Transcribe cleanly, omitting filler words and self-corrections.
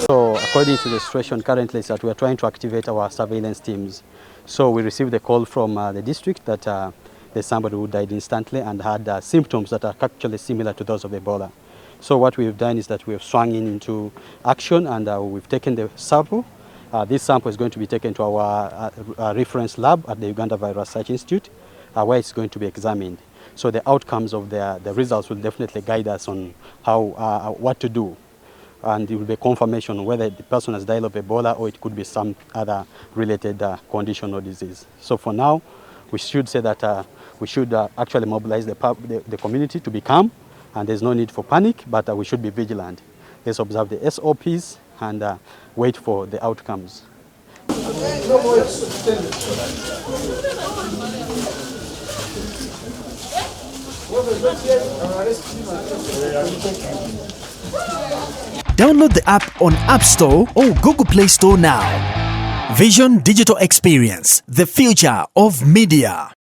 So according to the situation currently is that we are trying to activate our surveillance teams. So we received a call from the district that there's somebody who died instantly and had symptoms that are actually similar to those of Ebola. So what we've done is that we have swung into action and we've taken the sample. This sample is going to be taken to our reference lab at the Uganda Virus Research Institute where it's going to be examined. So the outcomes of the results will definitely guide us on how, what to do. And it will be a confirmation on whether the person has died of Ebola or it could be some other related condition or disease. So for now, we should say that we should actually mobilize the community to be calm, and there's no need for panic, but we should be vigilant. Let's observe the SOPs and wait for the outcomes. Download the app on App Store or Google Play Store now. Vision Digital Experience, the future of media.